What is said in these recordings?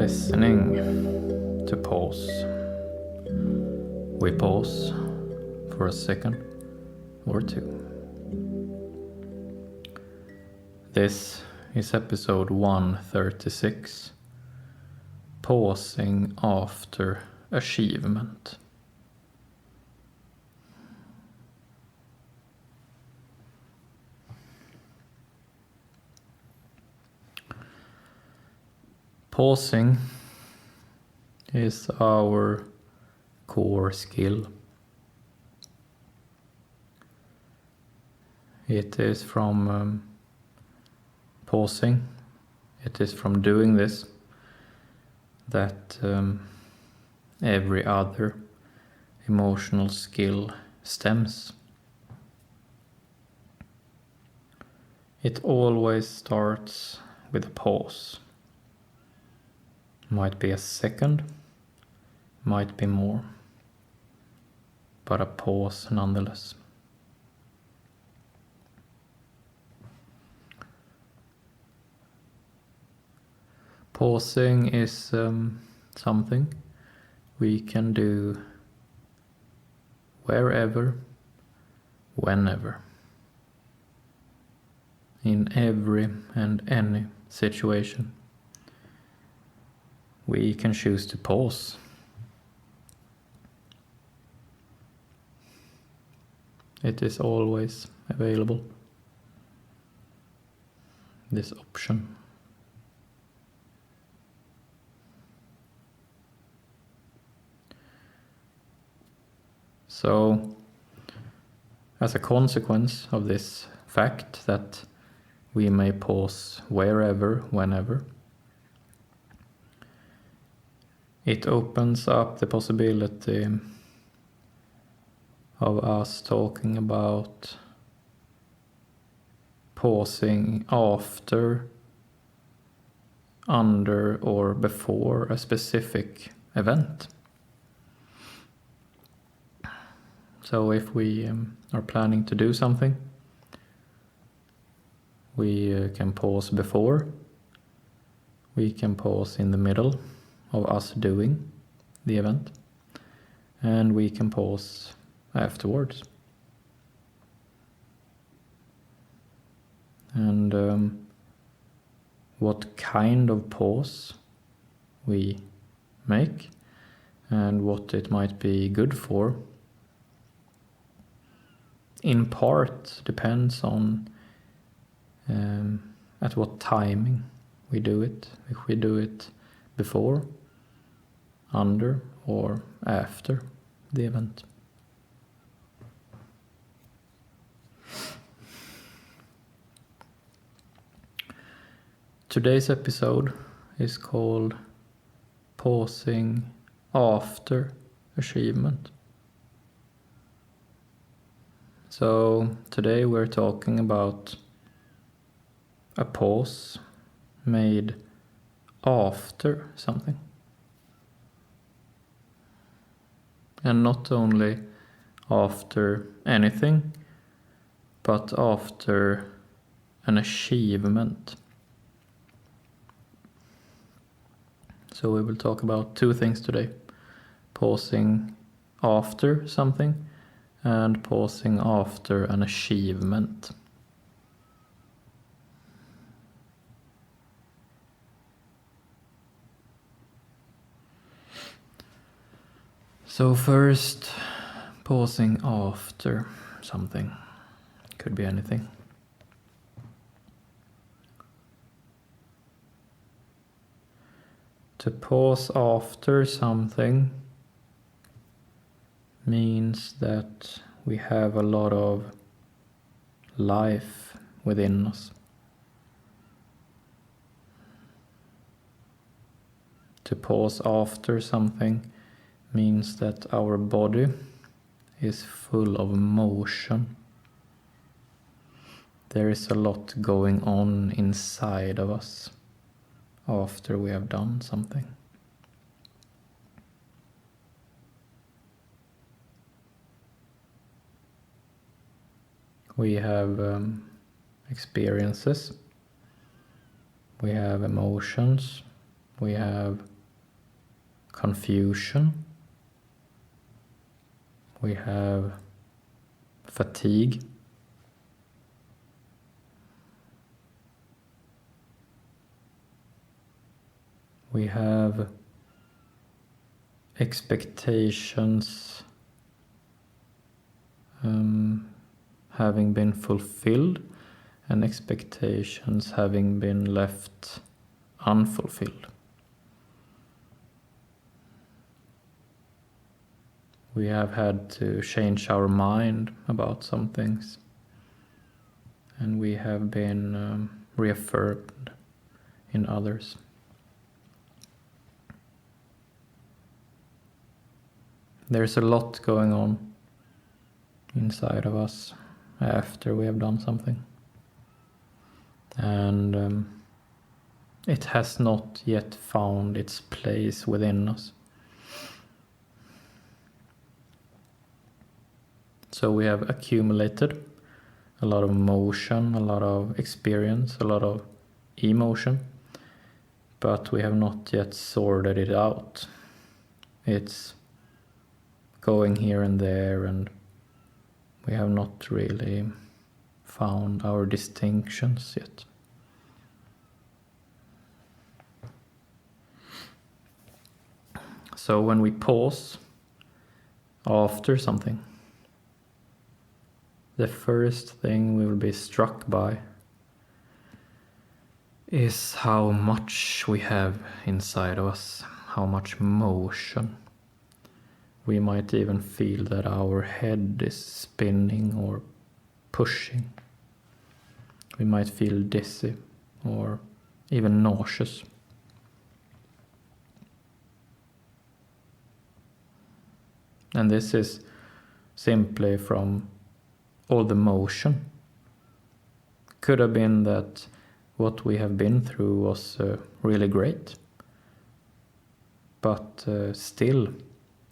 listening to pause. We pause for a second or two. This is episode 136, pausing after achievement. Pausing is our core skill. It is from pausing, it is from doing this that every other emotional skill stems. It always starts with a pause. Might be a second, might be more, but a pause nonetheless. Pausing is something we can do wherever, whenever, in every and any situation. We can choose to pause. It is always available, this option. So, as a consequence of this fact that we may pause wherever, whenever, it opens up the possibility of us talking about pausing after, under, or before a specific event. So if we are planning to do something, we can pause before, we can pause in the middle of us doing the event, and we can pause afterwards. And what kind of pause we make and what it might be good for in part depends on at what timing we do it. If we do it before, under, or after the event. Today's episode is called Pausing After Achievement. So today we're talking about a pause made after something. And not only after anything, but after an achievement. So we will talk about two things today. Pausing after something and pausing after an achievement. So first, pausing after something. Could be anything. To pause after something means that we have a lot of life within us. To pause after something means that our body is full of motion. There is a lot going on inside of us after we have done something. We have experiences, we have emotions, we have confusion. We have fatigue. We have expectations having been fulfilled and expectations having been left unfulfilled. We have had to change our mind about some things, and we have been reaffirmed in others. There's a lot going on inside of us after we have done something, and it has not yet found its place within us. So we have accumulated a lot of motion, a lot of experience, a lot of emotion, but we have not yet sorted it out. It's going here and there, and we have not really found our distinctions yet. So when we pause after something, the first thing we will be struck by is how much we have inside of us, how much motion. We might even feel that our head is spinning or pushing. We might feel dizzy or even nauseous. And this is simply from all the motion. Could have been that what we have been through was really great, but still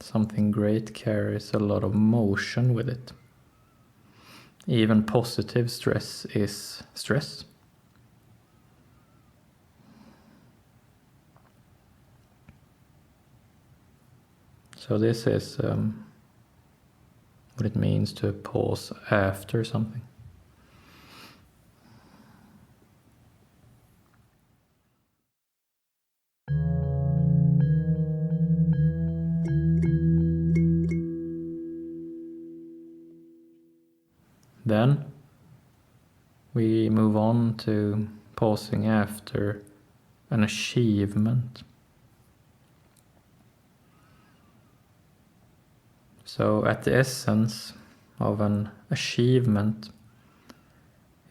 something great carries a lot of motion with it. Even positive stress is stress. So this is what it means to pause after something. Then we move on to pausing after an achievement. So at the essence of an achievement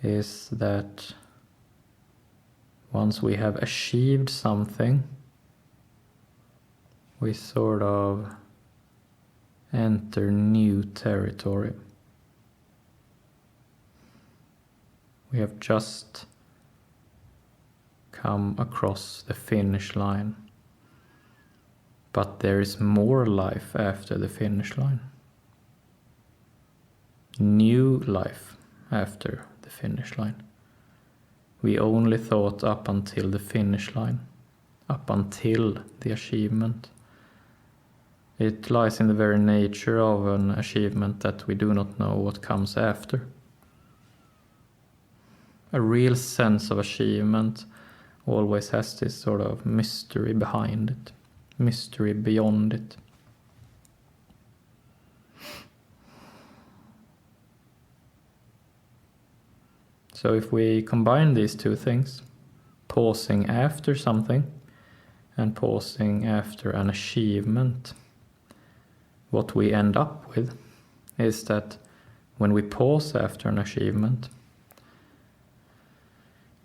is that once we have achieved something, we sort of enter new territory. We have just come across the finish line, but there is more life after the finish line. New life after the finish line. We only thought up until the finish line, up until the achievement. It lies in the very nature of an achievement that we do not know what comes after. A real sense of achievement always has this sort of mystery behind it, mystery beyond it. So if we combine these two things, pausing after something and pausing after an achievement, what we end up with is that when we pause after an achievement,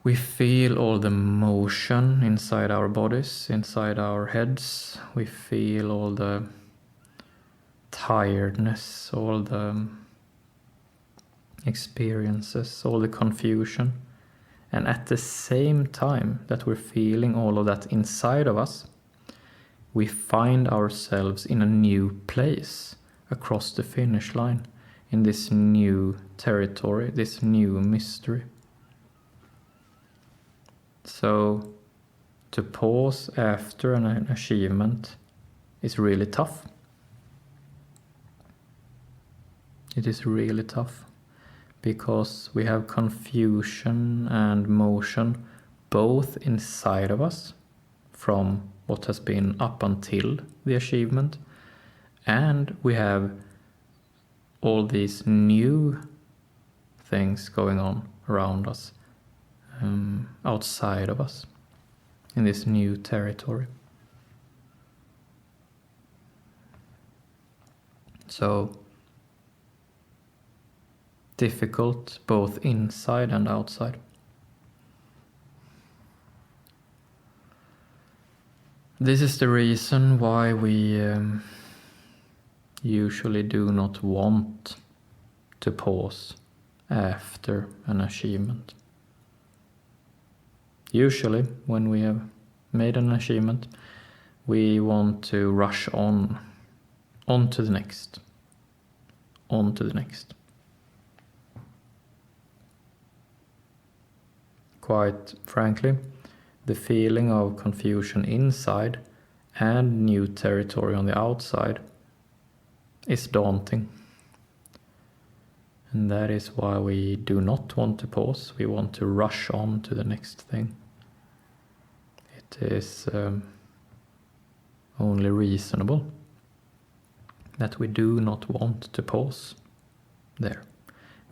we feel all the motion inside our bodies, inside our heads. We feel all the tiredness, all the experiences, all the confusion. And at the same time that we're feeling all of that inside of us, we find ourselves in a new place across the finish line, in this new territory, this new mystery. So to pause after an achievement is really tough. It is really tough because we have confusion and motion both inside of us from what has been up until the achievement, and we have all these new things going on around us, outside of us, in this new territory. So difficult both inside and outside. This is the reason why we usually do not want to pause after an achievement. Usually, when we have made an achievement, we want to rush on to the next, on to the next. Quite frankly, the feeling of confusion inside and new territory on the outside is daunting. And that is why we do not want to pause. We want to rush on to the next thing. It is only reasonable that we do not want to pause there.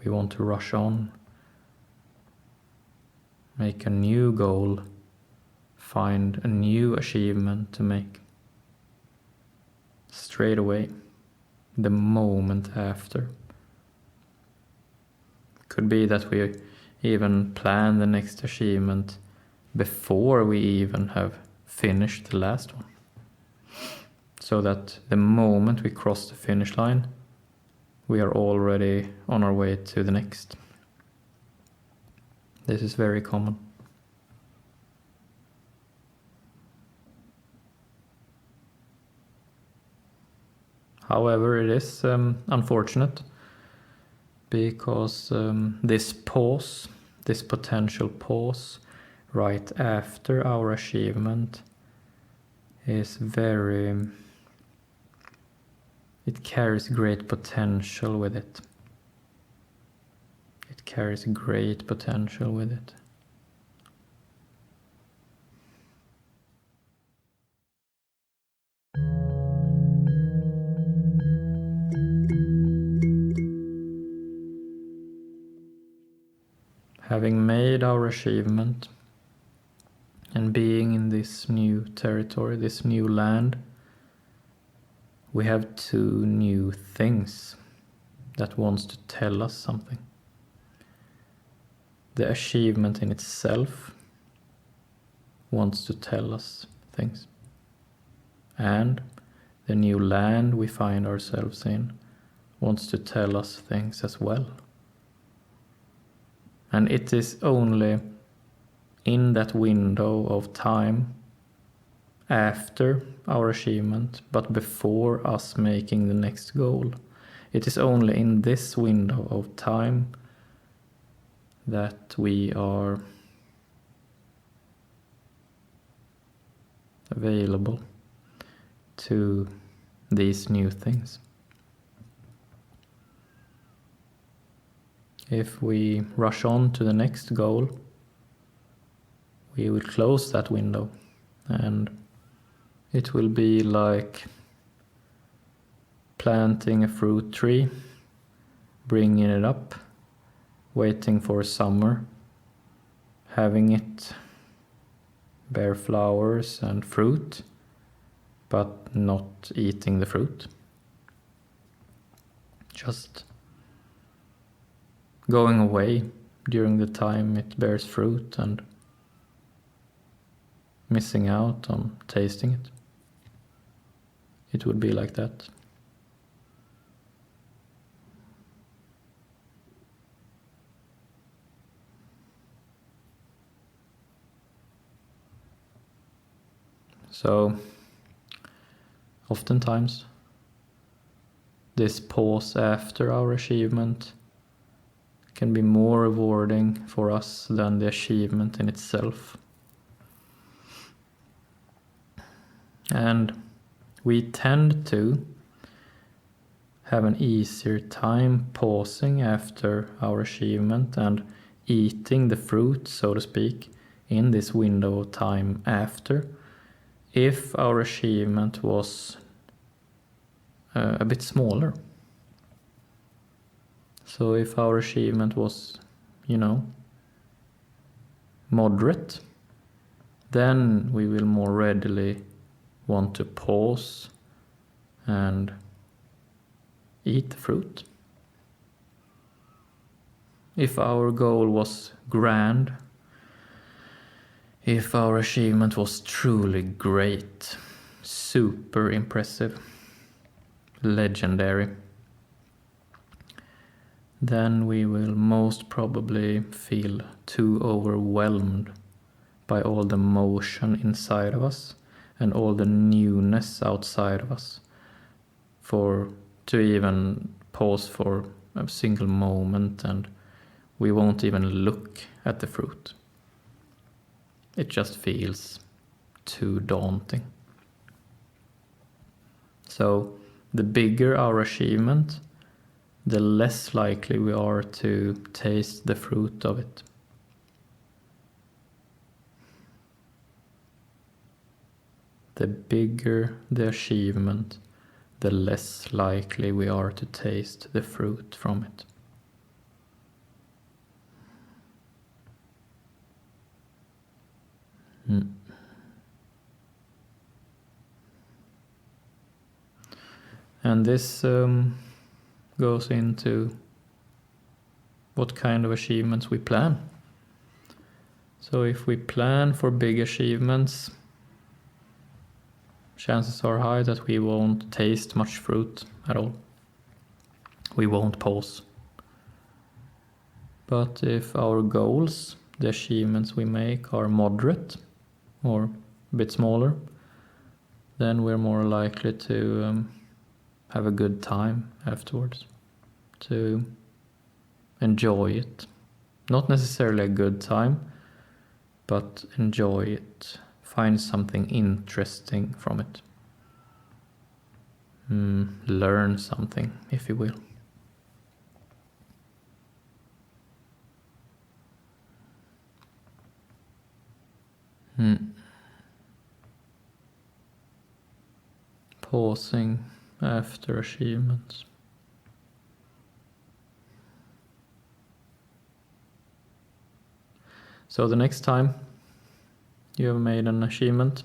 We want to rush on, make a new goal, find a new achievement to make straight away, the moment after. Could be that we even plan the next achievement before we even have finished the last one, so that the moment we cross the finish line, we are already on our way to the next. This is very common. However, it is unfortunate because this pause, this potential pause right after our achievement is it carries great potential with it. It carries great potential with it. Having made our achievement and being in this new territory, this new land, we have two new things that wants to tell us something. The achievement in itself wants to tell us things. And the new land we find ourselves in wants to tell us things as well. And it is only in that window of time after our achievement, but before us making the next goal. It is only in this window of time that we are available to these new things. If we rush on to the next goal, we will close that window, and it will be like planting a fruit tree, bringing it up, waiting for summer, having it bear flowers and fruit, but not eating the fruit. Just going away during the time it bears fruit and missing out on tasting it. It would be like that. So, oftentimes, this pause after our achievement can be more rewarding for us than the achievement in itself. And we tend to have an easier time pausing after our achievement and eating the fruit, so to speak, in this window of time after, if our achievement was a bit smaller. So if our achievement was, moderate, then we will more readily want to pause and eat the fruit. If our goal was grand, if our achievement was truly great, super impressive, legendary, then we will most probably feel too overwhelmed by all the motion inside of us and all the newness outside of us to even pause for a single moment, and we won't even look at the fruit. It just feels too daunting. So the bigger our achievement, the less likely we are to taste the fruit of it. The bigger the achievement, the less likely we are to taste the fruit from it. And this goes into what kind of achievements we plan. So if we plan for big achievements, chances are high that we won't taste much fruit at all. We won't pause. But if our goals, the achievements we make, are moderate or a bit smaller, then we're more likely to have a good time afterwards, to enjoy it. Not necessarily a good time, but enjoy it. Find something interesting from it. Learn something, if you will. Pausing after achievements. So the next time you have made an achievement,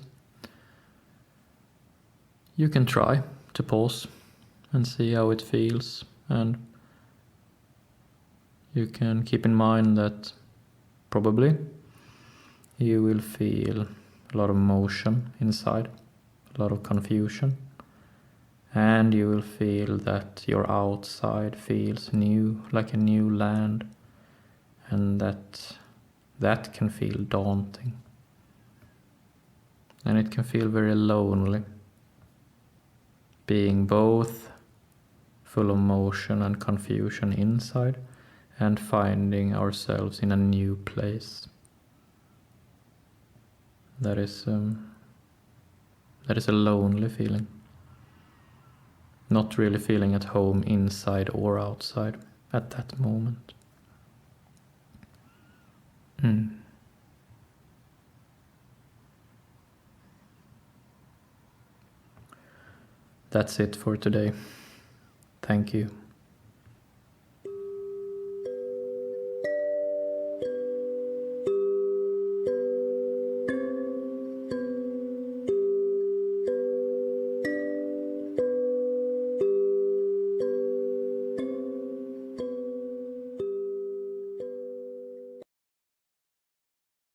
you can try to pause and see how it feels, and you can keep in mind that probably you will feel a lot of motion inside, a lot of confusion, and you will feel that your outside feels new, like a new land, and that can feel daunting. And it can feel very lonely, being both full of motion and confusion inside and finding ourselves in a new place. That is a lonely feeling. Not really feeling at home inside or outside at that moment. That's it for today. Thank you.